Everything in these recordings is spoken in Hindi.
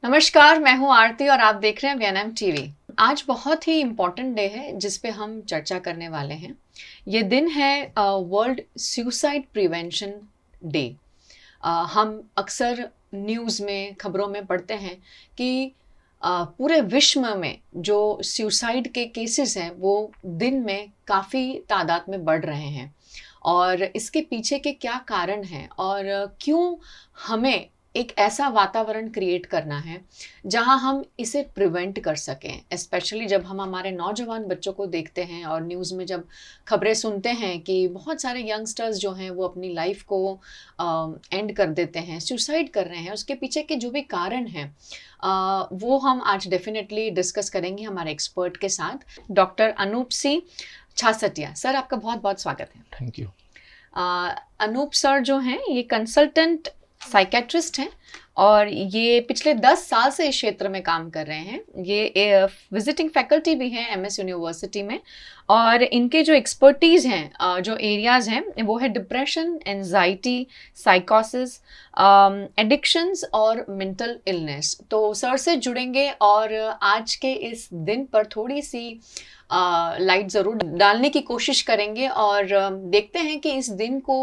नमस्कार, मैं हूं आरती और आप देख रहे हैं वीएनएम टीवी। आज बहुत ही इम्पोर्टेंट डे है जिस पे हम चर्चा करने वाले हैं। ये दिन है वर्ल्ड सुसाइड प्रिवेंशन डे। हम अक्सर न्यूज़ में, खबरों में पढ़ते हैं कि पूरे विश्व में जो सुसाइड के केसेस हैं वो दिन में काफ़ी तादाद में बढ़ रहे हैं। और इसके पीछे के क्या कारण हैं और क्यों हमें एक ऐसा वातावरण क्रिएट करना है जहां हम इसे प्रिवेंट कर सकें। स्पेशली जब हम हमारे नौजवान बच्चों को देखते हैं और न्यूज़ में जब खबरें सुनते हैं कि बहुत सारे यंगस्टर्स जो हैं वो अपनी लाइफ को एंड कर देते हैं, सुसाइड कर रहे हैं, उसके पीछे के जो भी कारण हैं वो हम आज डेफिनेटली डिस्कस करेंगे हमारे एक्सपर्ट के साथ। डॉक्टर अनूप सिंह छासटिया सर, आपका बहुत बहुत स्वागत है। Thank you. अनूप सर जो हैं ये कंसल्टेंट साइकेट्रिस्ट हैं और ये पिछले 10 साल से इस क्षेत्र में काम कर रहे हैं। ये विजिटिंग फैकल्टी भी हैं एमएस यूनिवर्सिटी में और इनके जो एक्सपर्टीज़ हैं, जो एरियाज़ हैं वो है डिप्रेशन, एंजाइटी, साइकोसिस, एडिक्शंस और मेंटल इलनेस। तो सर से जुड़ेंगे और आज के इस दिन पर थोड़ी सी लाइट ज़रूर डालने की कोशिश करेंगे और देखते हैं कि इस दिन को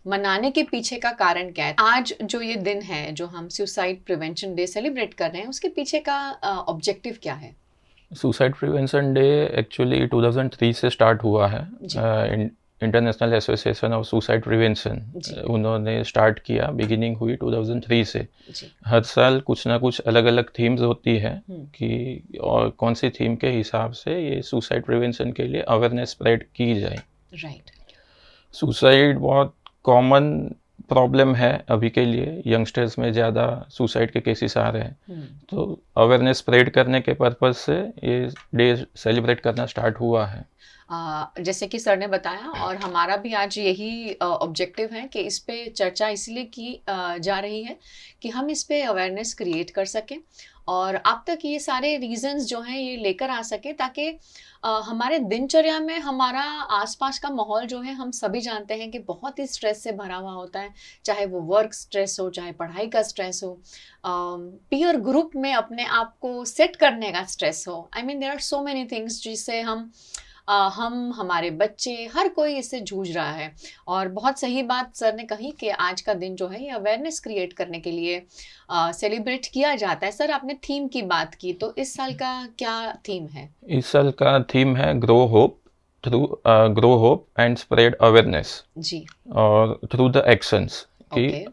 मनाने के पीछे का कारण क्या है। आज जो ये दिन है, जो हम सुसाइड प्रिवेंशन डे सेलिब्रेट कर रहे हैं, उसके पीछे का ऑब्जेक्टिव क्या है? सुसाइड प्रिवेंशन डे एक्चुअली 2003 से स्टार्ट हुआ है। International association of suicide prevention उन्होंने स्टार्ट किया, बिगिनिंग हुई 2003 से। हर साल कुछ ना कुछ अलग अलग थीम्स होती है कि और कौन सी थीम के हिसाब से ये सुसाइड प्रिवेंशन के लिए अवेयरनेस स्प्रेड की जाए। राइट। सुसाइड बहुत कॉमन प्रॉब्लम है अभी के लिए, यंगस्टर्स में ज़्यादा सुसाइड के केसेस आ रहे हैं, तो अवेयरनेस स्प्रेड करने के पर्पज़ से ये डे सेलिब्रेट करना स्टार्ट हुआ है। जैसे कि सर ने बताया और हमारा भी आज यही ऑब्जेक्टिव है कि इस पे चर्चा इसलिए की जा रही है कि हम इस पे अवेयरनेस क्रिएट कर सकें और आप तक ये सारे रीजंस जो हैं ये लेकर आ सके ताकि हमारे दिनचर्या में हमारा आसपास का माहौल जो है, हम सभी जानते हैं कि बहुत ही स्ट्रेस से भरा हुआ होता है, चाहे वो वर्क स्ट्रेस हो, चाहे पढ़ाई का स्ट्रेस हो, पीयर ग्रुप में अपने आप को सेट करने का स्ट्रेस हो। I mean there are so many things जिससे हम हमारे बच्चे, हर कोई इससे जूझ रहा है। और बहुत सही बात सर ने कही कि आज का दिन जो है ये अवेयरनेस क्रिएट करने के लिए सेलिब्रेट किया जाता है। सर, आपने थीम की बात की, तो इस साल का क्या थीम है? इस साल का थीम है grow hope and spread awareness जी। और थ्रू द एक्शंस कि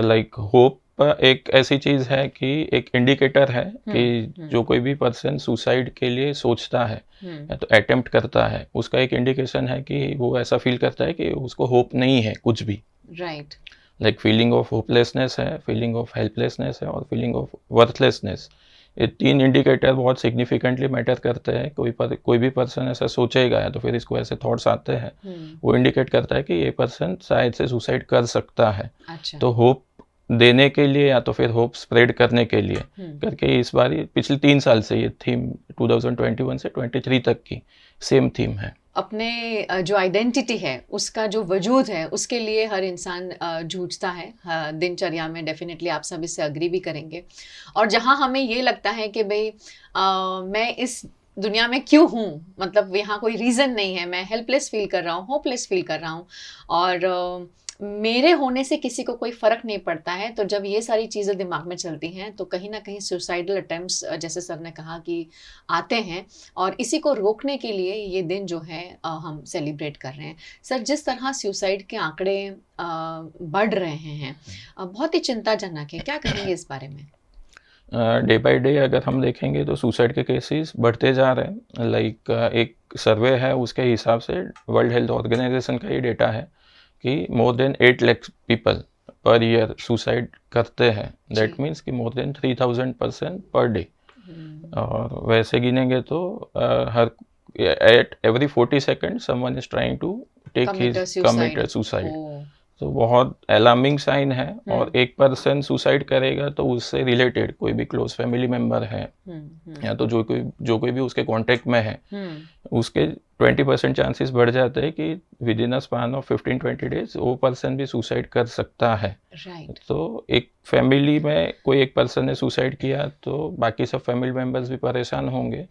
लाइक होप एक ऐसी चीज़ है कि एक इंडिकेटर है कि जो कोई भी पर्सन सुसाइड के लिए सोचता है या तो अटेम्प्ट करता है, उसका एक इंडिकेशन है कि वो ऐसा फील करता है कि उसको होप नहीं है कुछ भी। Right. Like feeling of hopelessness है, फीलिंग ऑफ हेल्पलेसनेस है और फीलिंग ऑफ वर्थलेसनेस। ये 3 इंडिकेटर बहुत सिग्निफिकेंटली मैटर करते हैं। कोई भी पर्सन ऐसा सोचेगा या तो फिर इसको ऐसे थॉट्स आते हैं, वो इंडिकेट करता है कि ये पर्सन शायद से सुसाइड कर सकता है। अच्छा। तो होप देने के लिए या तो फिर होप स्प्रेड करने के लिए करके इस बार पिछले 3 साल से ये थीम 2021 से 23 तक की सेम थीम है। अपने जो आइडेंटिटी है, उसका जो वजूद है, उसके लिए हर इंसान जूझता है दिनचर्या में। डेफिनेटली आप सब इससे अग्री भी करेंगे। और जहाँ हमें ये लगता है कि भाई मैं इस दुनिया में क्यों हूँ, मतलब यहाँ कोई रीज़न नहीं है, मैं हेल्पलेस फील कर रहा हूँ, होपलेस फील कर रहा हूँ और मेरे होने से किसी को कोई फ़र्क नहीं पड़ता है, तो जब ये सारी चीज़ें दिमाग में चलती हैं तो कहीं ना कहीं सुसाइडल अटेम्प्ट्स, जैसे सर ने कहा, कि आते हैं और इसी को रोकने के लिए ये दिन जो है हम सेलिब्रेट कर रहे हैं। सर, जिस तरह सुसाइड के आंकड़े बढ़ रहे हैं, बहुत ही चिंताजनक है, क्या कहेंगे इस बारे में? डे बाय डे अगर हम देखेंगे तो सुसाइड के केसेस बढ़ते जा रहे हैं। लाइक एक सर्वे है, उसके हिसाब से वर्ल्ड हेल्थ ऑर्गेनाइजेशन का ये डेटा है कि more than 8 lakh people per year suicide करते हैं। दैट मीन्स कि more than 3000 person per day. और वैसे गिनेंगे तो हर at every 40 second someone is trying to commit suicide. तो बहुत अलार्मिंग साइन है। और एक पर्सन सुसाइड करेगा तो उससे रिलेटेड कोई भी क्लोज फैमिली मेम्बर है या तो जो कोई भी उसके कांटेक्ट में है, उसके 20% चांसेस बढ़ जाते हैं कि with in a span of 15-20 days वो पर्सन भी सुसाइड कर सकता है। राइट। तो एक फैमिली में कोई एक पर्सन ने सुसाइड किया तो बाकी सब फैमिली मेंबर्स भी परेशान होंगे,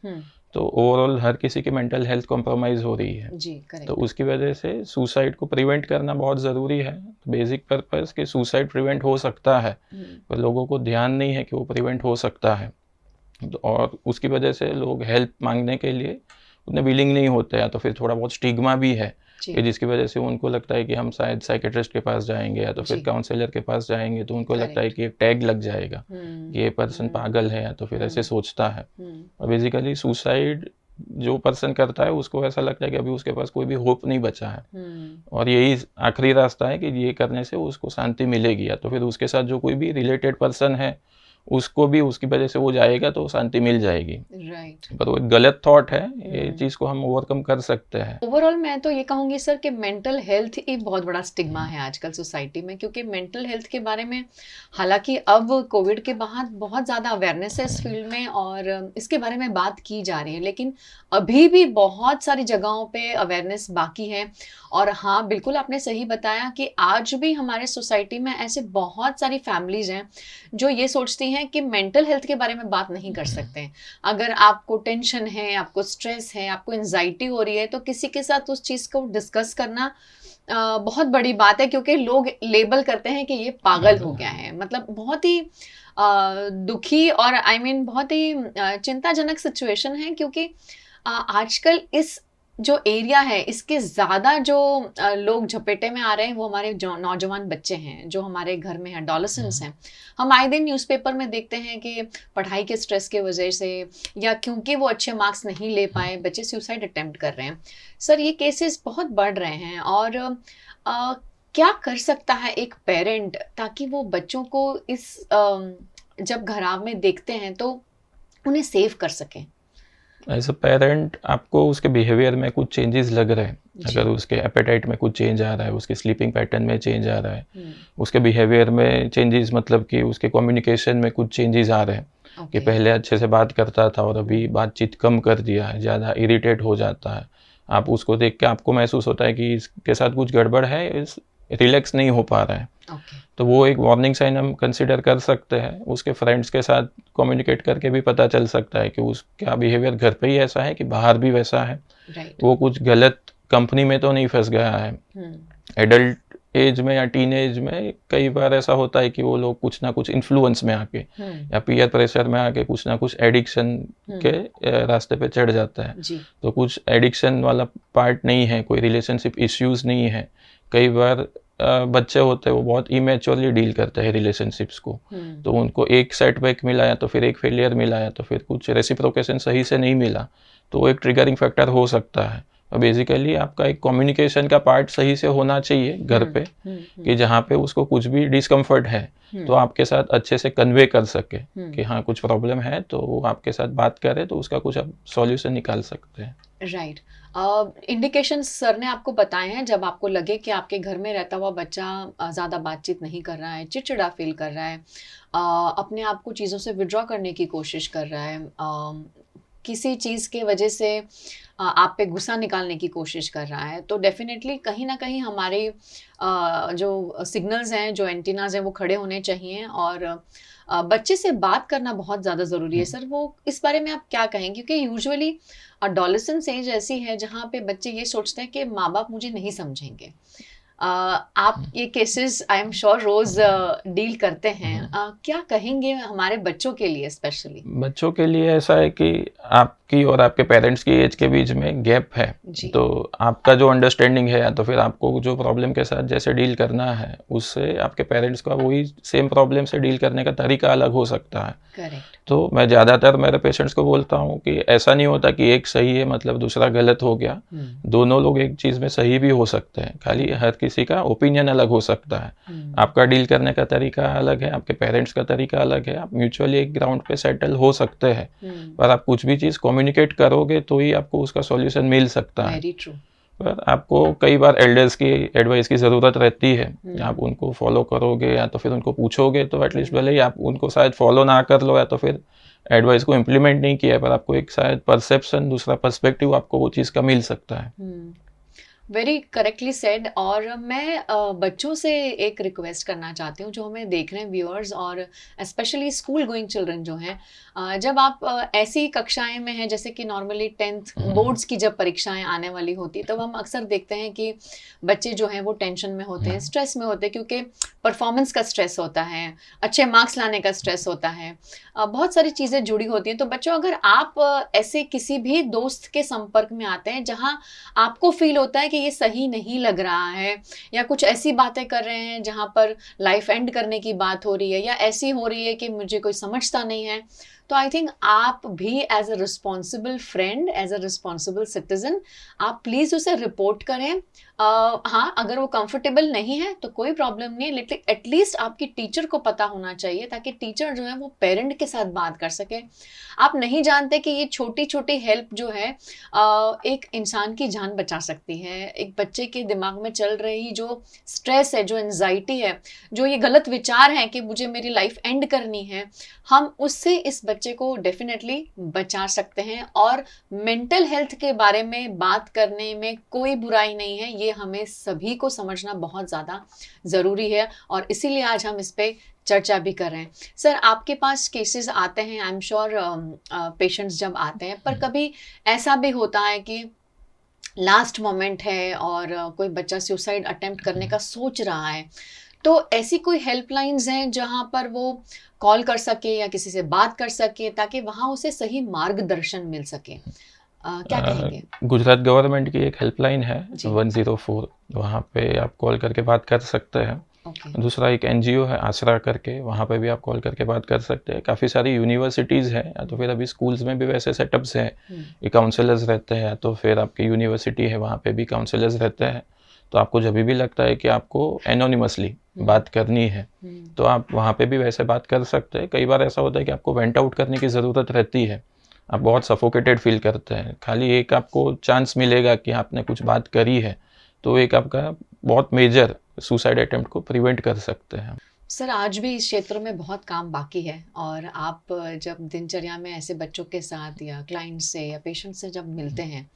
तो ओवरऑल हर किसी की मेंटल हेल्थ कॉम्प्रोमाइज हो रही है। जी, तो करेक्ट। उसकी वजह से सुसाइड को प्रिवेंट करना बहुत ज़रूरी है। बेसिक पर्पस कि सुसाइड प्रिवेंट हो सकता है, पर लोगों को ध्यान नहीं है कि वो प्रिवेंट हो सकता है। और उसकी वजह से लोग हेल्प मांगने के लिए उतने विलिंग नहीं होते हैं, तो फिर थोड़ा बहुत स्टिग्मा भी है जी। कि जिसकी वजह से उनको लगता है कि हम शायद साइकेट्रिस्ट के पास जाएंगे या तो फिर जी। काउंसलर के पास जाएंगे तो उनको लगता है करेक्ट। कि एक टैग लग जाएगा कि ये पर्सन पागल है, या तो फिर ऐसे सोचता है। और बेसिकली सुसाइड जो पर्सन करता है उसको ऐसा लगता है कि अभी उसके पास कोई भी होप नहीं बचा है और यही आखिरी रास्ता है कि ये करने से उसको शांति मिलेगी, या तो फिर उसके साथ जो कोई भी रिलेटेड पर्सन है उसको भी उसकी वजह से वो जाएगा तो शांति मिल जाएगी। राइट। पर वो एक गलत थॉट है, ये चीज़ को हम ओवरकम कर सकते हैं। ओवरऑल मैं तो ये कहूंगी सर कि मेंटल हेल्थ एक बहुत बड़ा स्टिग्मा है आजकल सोसाइटी में, क्योंकि मेंटल हेल्थ के बारे में हालांकि अब कोविड के बाद बहुत ज़्यादा अवेयरनेस है इस फील्ड में और इसके बारे में बात की जा रही है, लेकिन अभी भी बहुत सारी जगहों पे अवेयरनेस बाकी है। और हाँ, बिल्कुल आपने सही बताया कि आज भी हमारे सोसाइटी में ऐसे बहुत सारी फैमिलीज हैं जो ये सोचती हैं कि मेंटल हेल्थ के बारे में बात नहीं कर सकते हैं। अगर आपको टेंशन है, आपको स्ट्रेस है, आपको एंजाइटी हो रही है, तो किसी के साथ उस चीज़ को डिस्कस करना बहुत बड़ी बात है, क्योंकि लोग लेबल करते हैं कि ये पागल हो गया है। मतलब बहुत ही दुखी और बहुत ही चिंताजनक सिचुएशन है, क्योंकि आजकल इस जो एरिया है इसके ज़्यादा जो लोग झपेटे में आ रहे हैं वो हमारे जो नौजवान बच्चे हैं जो हमारे घर में हैं, एडोलेसेंट्स हैं। हम आए दिन न्यूज़पेपर में देखते हैं कि पढ़ाई के स्ट्रेस के वजह से या क्योंकि वो अच्छे मार्क्स नहीं ले पाए बच्चे सुसाइड अटेम्प्ट कर रहे हैं। सर, ये केसेस बहुत बढ़ रहे हैं और क्या कर सकता है एक पेरेंट ताकि वो बच्चों को इस जब घराव में देखते हैं तो उन्हें सेव कर सकें? एज अ पेरेंट आपको उसके बिहेवियर में कुछ चेंजेस लग रहे हैं, अगर उसके एपेटाइट में कुछ चेंज आ रहा है, उसके स्लीपिंग पैटर्न में चेंज आ रहा है, उसके बिहेवियर में चेंजेस मतलब कि उसके कम्युनिकेशन में कुछ चेंजेस आ रहे हैं कि पहले अच्छे से बात करता था और अभी बातचीत कम कर दिया है, ज़्यादा इरिटेट हो जाता है। आप उसको देख के आपको महसूस होता है कि इसके साथ कुछ गड़बड़ है, रिलैक्स नहीं हो पा रहा है। तो वो एक वार्निंग साइन हम कंसिडर कर सकते हैं। उसके फ्रेंड्स के साथ कम्युनिकेट करके भी पता चल सकता है कि उसका बिहेवियर घर पे ही ऐसा है कि बाहर भी वैसा है। वो कुछ गलत कंपनी में तो नहीं फंस गया है। एडल्ट एज में या टीन एज में कई बार ऐसा होता है कि वो लोग कुछ ना कुछ इन्फ्लुएंस में आके या पीयर प्रेशर में आके कुछ ना कुछ एडिक्शन के रास्ते पे चढ़ जाता है। तो कुछ एडिक्शन वाला पार्ट नहीं है, कोई रिलेशनशिप इश्यूज नहीं है। कई बार बच्चे होते हैं वो बहुत इमेच्योरली डील करते हैं रिलेशनशिप्स को, तो उनको एक सेटबैक मिला या तो फिर एक फेलियर मिला या तो फिर कुछ रेसिप्रोकेशन सही से नहीं मिला, तो वो एक ट्रिगरिंग फैक्टर हो सकता है। और बेसिकली आपका एक कम्युनिकेशन का पार्ट सही से होना चाहिए घर पे, कि जहाँ पे उसको कुछ भी डिस्कम्फर्ट है तो आपके साथ अच्छे से कन्वे कर सके कि हाँ कुछ प्रॉब्लम है, तो वो आपके साथ बात करे तो उसका कुछ आप सॉल्यूशन निकाल सकते हैं। राइट। इंडिकेशंस सर ने आपको बताए हैं जब आपको लगे कि आपके घर में रहता हुआ बच्चा ज़्यादा बातचीत नहीं कर रहा है, चिड़चिड़ा फील कर रहा है, अपने आप को चीज़ों से विड्रॉ करने की कोशिश कर रहा है, किसी चीज़ के वजह से आप पे गुस्सा निकालने की कोशिश कर रहा है, तो डेफिनेटली कहीं ना कहीं हमारे जो सिग्नल्स हैं, जो एंटीनाज हैं, वो खड़े होने चाहिए और बच्चे से बात करना बहुत ज़्यादा ज़रूरी है। सर, वो इस बारे में आप क्या कहेंगे? क्योंकि यूजुअली एडोलेसेंस एज ऐसी है जहाँ पे बच्चे ये सोचते हैं कि माँ बाप मुझे नहीं समझेंगे। आप ये केसेस आई एम श्योर रोज डील करते हैं, क्या कहेंगे हमारे बच्चों के लिए? स्पेशली बच्चों के लिए ऐसा है कि आपकी और आपके पेरेंट्स की एज के बीच में गैप है, तो आपका जो अंडरस्टैंडिंग है या तो फिर आपको जो प्रॉब्लम के साथ जैसे डील करना है उससे आपके पेरेंट्स का वही सेम प्रॉब्लम से डील करने का तरीका अलग हो सकता है। करेक्ट। तो मैं ज़्यादातर मेरे पेशेंट्स को बोलता हूँ कि ऐसा नहीं होता कि एक सही है मतलब दूसरा गलत हो गया। दोनों लोग एक चीज़ में सही भी हो सकते हैं, खाली हर किसी का ओपिनियन अलग हो सकता है। आपका डील करने का तरीका अलग है, आपके पेरेंट्स का तरीका अलग है। आप म्यूचुअली एक ग्राउंड पे सेटल हो सकते हैं, पर आप कुछ भी चीज़ कम्युनिकेट करोगे तो ही आपको उसका सॉल्यूशन मिल सकता है। Very true. पर आपको कई बार एल्डर्स की एडवाइस की ज़रूरत रहती है। आप उनको फॉलो करोगे या तो फिर उनको पूछोगे तो एटलीस्ट भले ही आप उनको शायद फॉलो ना कर लो या तो फिर एडवाइस को इम्प्लीमेंट नहीं किया, पर आपको एक शायद परसेप्शन, दूसरा पर्सपेक्टिव आपको वो चीज़ का मिल सकता है। Very correctly said. और मैं बच्चों से एक रिक्वेस्ट करना चाहती हूँ जो हमें देख रहे हैं व्यूअर्स, और स्पेशली स्कूल गोइंग चिल्ड्रन जो हैं, जब आप ऐसी कक्षाएं में हैं, जैसे कि नॉर्मली 10th बोर्ड्स की जब परीक्षाएं आने वाली होती, तब हम अक्सर देखते हैं कि बच्चे जो हैं वो टेंशन में होते हैं, स्ट्रेस में होते हैं, क्योंकि परफॉर्मेंस का स्ट्रेस होता है, अच्छे मार्क्स लाने का स्ट्रेस होता है, बहुत सारी चीज़ें जुड़ी होती हैं। तो बच्चों, अगर आप ऐसे किसी भी दोस्त के संपर्क में आते हैं जहाँ आपको फील होता है कि ये सही नहीं लग रहा है, या कुछ ऐसी बातें कर रहे हैं जहाँ पर लाइफ एंड करने की बात हो रही है, या ऐसी हो रही है कि मुझे कोई समझता नहीं है, तो आई थिंक आप भी as a responsible friend, as a responsible citizen, आप प्लीज़ उसे रिपोर्ट करें। हाँ, अगर वो कंफर्टेबल नहीं है तो कोई प्रॉब्लम नहीं है, लेकिन एटलीस्ट आपकी टीचर को पता होना चाहिए, ताकि टीचर जो है वो पेरेंट के साथ बात कर सके। आप नहीं जानते कि ये छोटी छोटी हेल्प जो है एक इंसान की जान बचा सकती है। एक बच्चे के दिमाग में चल रही जो स्ट्रेस है, जो एंजाइटी है, जो ये गलत विचार हैं कि मुझे मेरी लाइफ एंड करनी है, हम उससे इस बच्चे को डेफिनेटली बचा सकते हैं। और मेंटल हेल्थ के बारे में बात करने में कोई बुराई नहीं है, ये हमें सभी को समझना बहुत ज़्यादा ज़रूरी है, और इसीलिए आज हम इस पे चर्चा भी कर रहे हैं। सर, आपके पास केसेस आते हैं, आई एम श्योर पेशेंट्स जब आते हैं, पर कभी ऐसा भी होता है कि लास्ट मोमेंट है और कोई बच्चा सुसाइड अटेम्प्ट करने का सोच रहा है, तो ऐसी कोई हेल्पलाइंस हैं जहां पर वो कॉल कर सके या किसी से बात कर सके, ताकि वहां उसे सही मार्गदर्शन मिल सके? क्या कहेंगे? गुजरात गवर्नमेंट की एक हेल्पलाइन है जी। 104, वहाँ पे आप कॉल करके बात कर सकते हैं। ओके। दूसरा एक एनजीओ है आसरा करके, वहाँ पे भी आप कॉल करके बात कर सकते हैं। काफ़ी सारी यूनिवर्सिटीज़ हैं, या तो फिर अभी स्कूल्स में भी वैसे सेटअप्स हैं, ये काउंसलर्स रहते हैं, या तो फिर आपकी यूनिवर्सिटी है वहाँ पे भी काउंसलर्स रहते हैं। तो आपको जब भी लगता है कि आपको एनोनिमसली बात करनी है, तो आप वहाँ पे भी वैसे बात कर सकते हैं। कई बार ऐसा होता है कि आपको वेंट आउट करने की ज़रूरत रहती है, आप बहुत सफोकेटेड फील करते हैं, खाली एक आपको चांस मिलेगा कि आपने कुछ बात करी है, तो एक आपका बहुत मेजर सुसाइड अटेम्प्ट को प्रिवेंट कर सकते हैं। सर, आज भी इस क्षेत्र में बहुत काम बाकी है, और आप जब दिनचर्या में ऐसे बच्चों के साथ या क्लाइंट से या पेशेंट से जब मिलते हैं,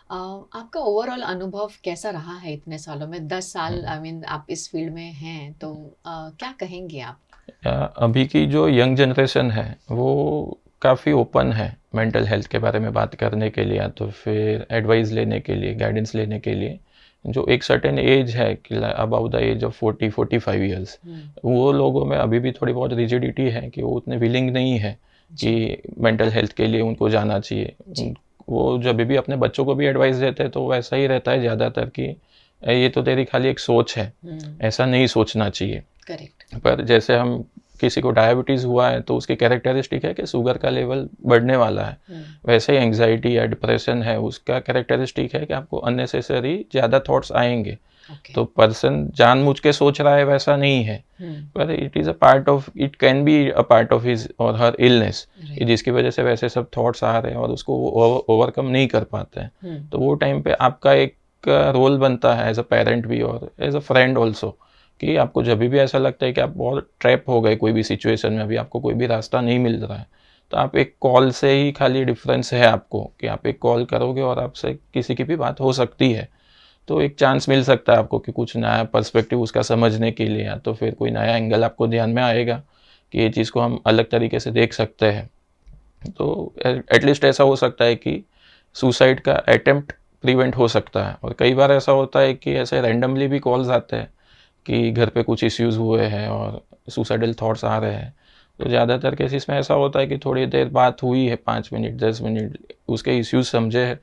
आपका ओवरऑल अनुभव कैसा रहा है इतने सालों में? 10 साल आई मीन आप इस फील्ड में हैं, तो क्या कहेंगे आप? अभी की जो यंग जनरेशन है वो काफ़ी ओपन है मेंटल हेल्थ के बारे में बात करने के लिए, या तो फिर एडवाइस लेने के लिए, गाइडेंस लेने के लिए। जो एक सर्टेन एज है कि about the age of 40-45 years, वो लोगों में अभी भी थोड़ी बहुत रिजिडिटी है कि वो उतने विलिंग नहीं है कि मेंटल हेल्थ के लिए उनको जाना चाहिए। वो जब भी अपने बच्चों को भी एडवाइस देते हैं तो वैसा ही रहता है ज़्यादातर कि ये तो तेरी खाली एक सोच है, ऐसा नहीं सोचना चाहिए। करेक्ट। पर जैसे हम किसी को डायबिटीज़ हुआ है तो उसकी कैरेक्टरिस्टिक है कि शुगर का लेवल बढ़ने वाला है, वैसे ही एंग्जाइटी या डिप्रेशन है, उसका कैरेक्टरिस्टिक है कि आपको अननेसेसरी ज़्यादा थॉट्स आएंगे। तो पर्सन जानबूझ के सोच रहा है वैसा नहीं है, पर it is a part of, it can be a part of his और हर इलनेस, जिसकी वजह से वैसे सब थॉट्स आ रहे हैं और उसको ओवरकम नहीं कर पाते हैं। तो वो टाइम पे आपका एक रोल बनता है एज अ पेरेंट भी और एज अ फ्रेंड ऑल्सो, कि आपको जब भी ऐसा लगता है कि आप बहुत ट्रैप हो गए कोई भी सिचुएशन में, अभी आपको कोई भी रास्ता नहीं मिल रहा है, तो आप एक कॉल से ही खाली डिफरेंस है आपको कि आप एक कॉल करोगे और आपसे किसी की भी बात हो सकती है, तो एक चांस मिल सकता है आपको कि कुछ नया पर्सपेक्टिव उसका समझने के लिए, या तो फिर कोई नया एंगल आपको ध्यान में आएगा कि ये चीज़ को हम अलग तरीके से देख सकते हैं। तो एटलीस्ट ऐसा हो सकता है कि सुसाइड का अटेम्प्ट प्रिवेंट हो सकता है। और कई बार ऐसा होता है कि ऐसे रैंडमली भी कॉल्स आते हैं कि घर पे कुछ इश्यूज़ हुए हैं और सुसाइडल थॉट्स आ रहे हैं, तो ज़्यादातर केसेस में ऐसा होता है कि थोड़ी देर बात हुई है, 5 मिनट 10 मिनट, उसके इश्यूज़ समझे हैं,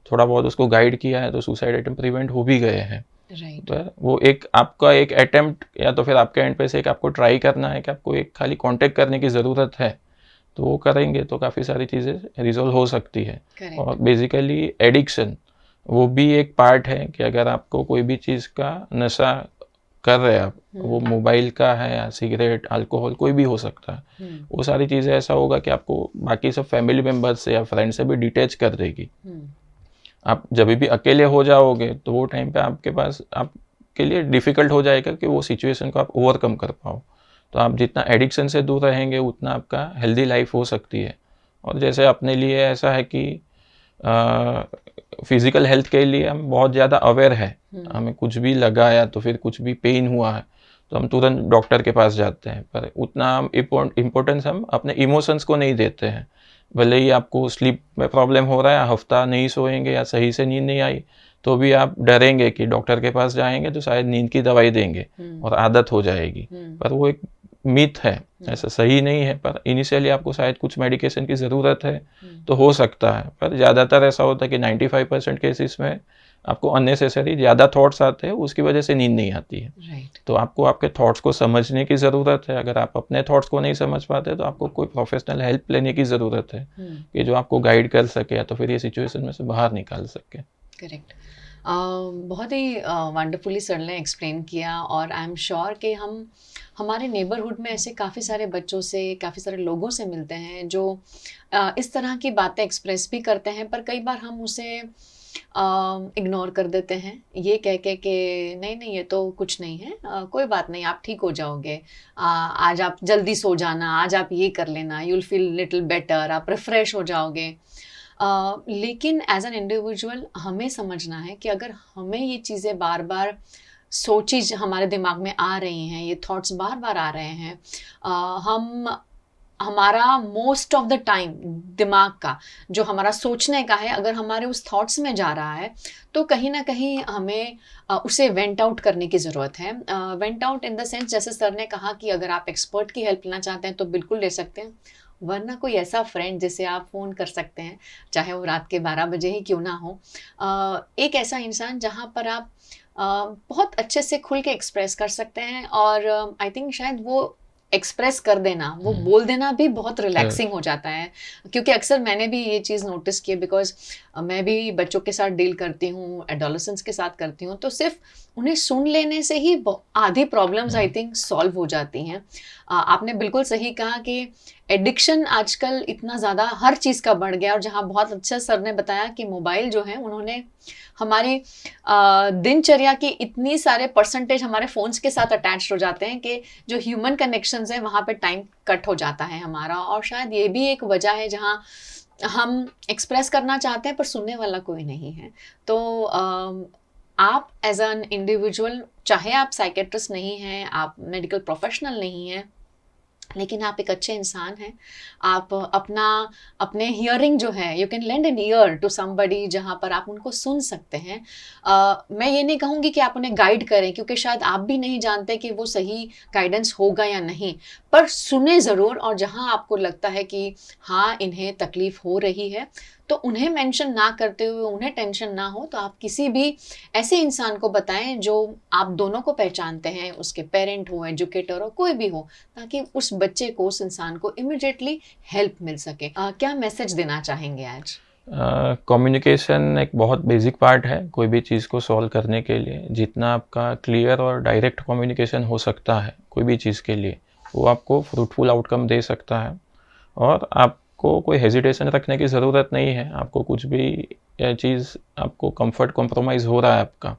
थोड़ा बहुत उसको गाइड किया है, तो सुसाइड अटेम्प्ट प्रिवेंट हो भी गए हैं। तो वो एक आपका एक अटेम्प्ट, या तो फिर आपके एंड पे से एक आपको ट्राई करना है कि आपको एक खाली कांटेक्ट करने की ज़रूरत है, तो वो करेंगे तो काफ़ी सारी चीज़ें रिजॉल्व हो सकती है। और बेसिकली एडिक्शन वो भी एक पार्ट है कि अगर आपको कोई भी चीज़ का नशा कर रहे हैं आप, वो मोबाइल का है या सिगरेट, अल्कोहल, कोई भी हो सकता है, वो सारी चीज़ें ऐसा होगा कि आपको बाकी सब फैमिली मेम्बर्स से या फ्रेंड से भी डिटैच कर देगी। आप जब भी अकेले हो जाओगे तो वो टाइम पे आपके पास आपके लिए डिफ़िकल्ट हो जाएगा कि वो सिचुएशन को आप ओवरकम कर पाओ। तो आप जितना एडिक्शन से दूर रहेंगे उतना आपका हेल्दी लाइफ हो सकती है। और जैसे अपने लिए ऐसा है कि फिजिकल हेल्थ के लिए हम बहुत ज़्यादा अवेयर है, हमें कुछ भी लगा या तो फिर कुछ भी पेन हुआ है तो हम तुरंत डॉक्टर के पास जाते हैं, पर उतना इम्पोर्टेंस हम अपने इमोशंस को नहीं देते हैं। भले ही आपको स्लीप में प्रॉब्लम हो रहा है, हफ्ता नहीं सोएंगे या सही से नींद नहीं आई तो भी आप डरेंगे कि डॉक्टर के पास जाएंगे तो शायद नींद की दवाई देंगे और आदत हो जाएगी, पर वो एक मिथ है, ऐसा सही नहीं है। पर इनिशियली आपको शायद कुछ मेडिकेशन की ज़रूरत है तो हो सकता है, पर ज़्यादातर ऐसा होता है कि 95% केसेस में आपको अननेसेसरी ज़्यादा थॉट्स आते हैं, उसकी वजह से नींद नहीं आती है। तो आपको आपके थॉट्स को समझने की ज़रूरत है। अगर आप अपने थॉट्स को नहीं समझ पाते तो आपको कोई प्रोफेशनल हेल्प लेने की ज़रूरत है कि जो आपको गाइड कर सके या तो फिर ये सिचुएशन में से बाहर निकाल सके। करेक्ट। बहुत ही वंडरफुली सर ने एक्सप्लेन किया, और आई एम श्योर कि हम हमारे नेबरहुड में ऐसे काफ़ी सारे बच्चों से, काफ़ी सारे लोगों से मिलते हैं जो इस तरह की बातें एक्सप्रेस भी करते हैं, पर कई बार हम उसे इग्नोर कर देते हैं ये कह के कि नहीं नहीं ये तो कुछ नहीं है, कोई बात नहीं, आप ठीक हो जाओगे, आज आप जल्दी सो जाना, आज आप ये कर लेना, you will feel little better, आप रिफ्रेश हो जाओगे। लेकिन एज एन इंडिविजुअल हमें समझना है कि अगर हमें ये चीज़ें बार बार सोची हमारे दिमाग में आ रही हैं, ये थॉट्स बार बार आ रहे हैं, हम हमारा मोस्ट ऑफ द टाइम दिमाग का जो हमारा सोचने का है अगर हमारे उस थॉट्स में जा रहा है तो कहीं ना कहीं हमें उसे वेंट आउट करने की ज़रूरत है। Went out in the sense, जैसे सर ने कहा कि अगर आप एक्सपर्ट की हेल्प लेना चाहते हैं तो बिल्कुल ले सकते हैं, वरना कोई ऐसा फ्रेंड जिसे आप फ़ोन कर सकते हैं, चाहे वो रात के 12 बजे ही क्यों ना हो, एक ऐसा इंसान जहाँ पर आप बहुत अच्छे से खुल के एक्सप्रेस कर सकते हैं। और आई थिंक शायद वो एक्सप्रेस कर देना, वो बोल देना भी बहुत रिलैक्सिंग हो जाता है, क्योंकि अक्सर मैंने भी ये चीज़ नोटिस की है, बिकॉज मैं भी बच्चों के साथ डील करती हूँ, एडोलेसेंट्स के साथ करती हूँ, तो सिर्फ उन्हें सुन लेने से ही आधी प्रॉब्लम्स आई थिंक सॉल्व हो जाती हैं। आपने बिल्कुल सही कहा कि एडिक्शन आजकल इतना ज़्यादा हर चीज़ का बढ़ गया, और जहाँ बहुत अच्छा सर ने बताया कि मोबाइल जो है उन्होंने हमारी दिनचर्या की इतनी सारे परसेंटेज हमारे फ़ोन्स के साथ अटैच हो जाते हैं कि जो ह्यूमन कनेक्शंस हैं वहाँ पे टाइम कट हो जाता है हमारा, और शायद ये भी एक वजह है जहाँ हम एक्सप्रेस करना चाहते हैं पर सुनने वाला कोई नहीं है। तो आप एज एन इंडिविजुअल, चाहे आप साइकेट्रिस्ट नहीं हैं, आप मेडिकल प्रोफेशनल नहीं हैं, लेकिन आप एक अच्छे इंसान हैं, आप अपने हियरिंग जो है, you can lend an ear to somebody जहाँ पर आप उनको सुन सकते हैं। मैं ये नहीं कहूँगी कि आप उन्हें गाइड करें, क्योंकि शायद आप भी नहीं जानते कि वो सही गाइडेंस होगा या नहीं, पर सुने ज़रूर, और जहाँ आपको लगता है कि हाँ इन्हें तकलीफ़ हो रही है तो उन्हें मेंशन ना करते हुए, उन्हें टेंशन ना हो तो आप किसी भी ऐसे इंसान को बताएं जो आप दोनों को पहचानते हैं, उसके पेरेंट हो, एजुकेटर हो, कोई भी हो, ताकि उस बच्चे को, उस इंसान को इमिडिएटली हेल्प मिल सके। क्या मैसेज देना चाहेंगे आज? कम्युनिकेशन एक बहुत बेसिक पार्ट है कोई भी चीज़ को सॉल्व करने के लिए। जितना आपका क्लियर और डायरेक्ट कम्युनिकेशन हो सकता है कोई भी चीज़ के लिए, वो आपको फ्रूटफुल आउटकम दे सकता है। और आपको कोई हेजिटेशन रखने की ज़रूरत नहीं है। आपको कुछ भी यह चीज़, आपको कंफर्ट कॉम्प्रोमाइज़ हो रहा है आपका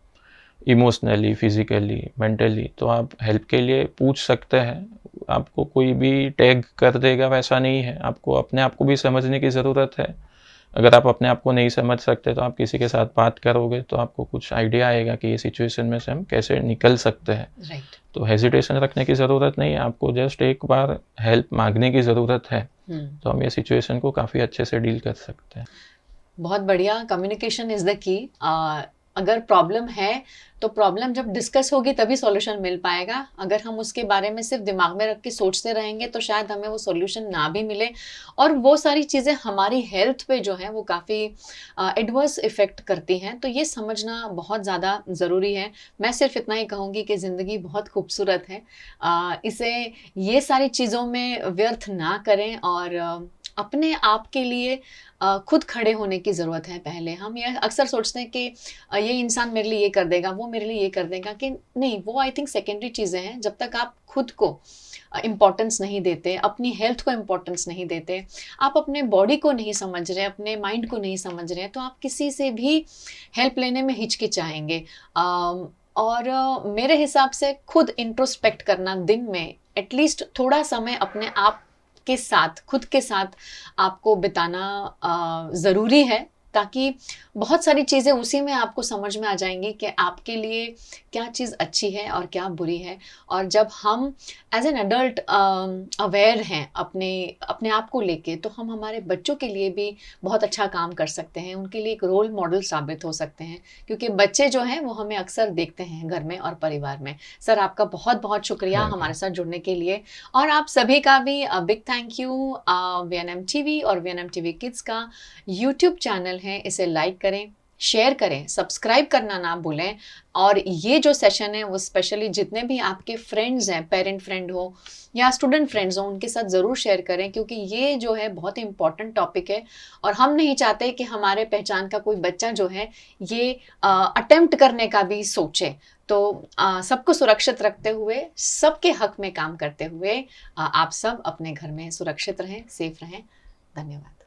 इमोशनली, फिज़िकली, मेंटली, तो आप हेल्प के लिए पूछ सकते हैं। आपको कोई भी टैग कर देगा वैसा नहीं है। आपको अपने आप को भी समझने की ज़रूरत है। अगर आप अपने आप को नहीं समझ सकते तो आप किसी के साथ बात करोगे तो आपको कुछ आइडिया आएगा कि ये सिचुएशन में से हम कैसे निकल सकते हैं। तो हेजिटेशन रखने की ज़रूरत नहीं है, आपको जस्ट एक बार हेल्प मांगने की ज़रूरत है, तो हम ये सिचुएशन को काफ़ी अच्छे से डील कर सकते हैं। बहुत बढ़िया। Communication is the key. अगर प्रॉब्लम है तो प्रॉब्लम जब डिस्कस होगी तभी सॉल्यूशन मिल पाएगा। अगर हम उसके बारे में सिर्फ दिमाग में रख के सोचते रहेंगे तो शायद हमें वो सॉल्यूशन ना भी मिले, और वो सारी चीज़ें हमारी हेल्थ पे जो है वो काफ़ी एडवर्स इफ़ेक्ट करती हैं। तो ये समझना बहुत ज़्यादा ज़रूरी है। मैं सिर्फ इतना ही कहूँगी कि ज़िंदगी बहुत खूबसूरत है, इसे ये सारी चीज़ों में व्यर्थ ना करें, और अपने आप के लिए खुद खड़े होने की ज़रूरत है। पहले हम ये अक्सर सोचते हैं कि ये इंसान मेरे लिए ये कर देगा, वो मेरे लिए ये कर देगा, कि नहीं, वो आई थिंक सेकेंडरी चीज़ें हैं। जब तक आप खुद को इम्पोर्टेंस नहीं देते, अपनी हेल्थ को इम्पोर्टेंस नहीं देते, आप अपने बॉडी को नहीं समझ रहे, अपने माइंड को नहीं समझ रहे, तो आप किसी से भी हेल्प लेने में हिचकिचाएंगे। और मेरे हिसाब से खुद इंट्रोस्पेक्ट करना, दिन में एटलीस्ट थोड़ा समय अपने आप के साथ, खुद के साथ आपको बिताना ज़रूरी है। ताकि बहुत सारी चीज़ें उसी में आपको समझ में आ जाएंगी कि आपके लिए क्या चीज़ अच्छी है और क्या बुरी है। और जब हम एज एन एडल्ट अवेयर हैं अपने अपने आप को लेके, तो हम हमारे बच्चों के लिए भी बहुत अच्छा काम कर सकते हैं, उनके लिए एक रोल मॉडल साबित हो सकते हैं, क्योंकि बच्चे जो हैं वो हमें अक्सर देखते हैं घर में और परिवार में। सर, आपका बहुत बहुत शुक्रिया थैंक यू। हमारे साथ जुड़ने के लिए, और आप सभी का भी big thank you. VNM TV और वीएनएम टीवी किड्स का यूट्यूब चैनल है, इसे लाइक करें, शेयर करें, सब्सक्राइब करना ना भूलें। और ये जो सेशन है वो स्पेशली जितने भी आपके फ्रेंड्स हैं, पेरेंट फ्रेंड हो या स्टूडेंट फ्रेंड्स हो, उनके साथ ज़रूर शेयर करें, क्योंकि ये जो है बहुत इंपॉर्टेंट टॉपिक है और हम नहीं चाहते कि हमारे पहचान का कोई बच्चा जो है ये अटेम्प्ट करने का भी सोचे। तो सबको सुरक्षित रखते हुए, सबके हक में काम करते हुए, आप सब अपने घर में सुरक्षित रहें, सेफ रहें। धन्यवाद।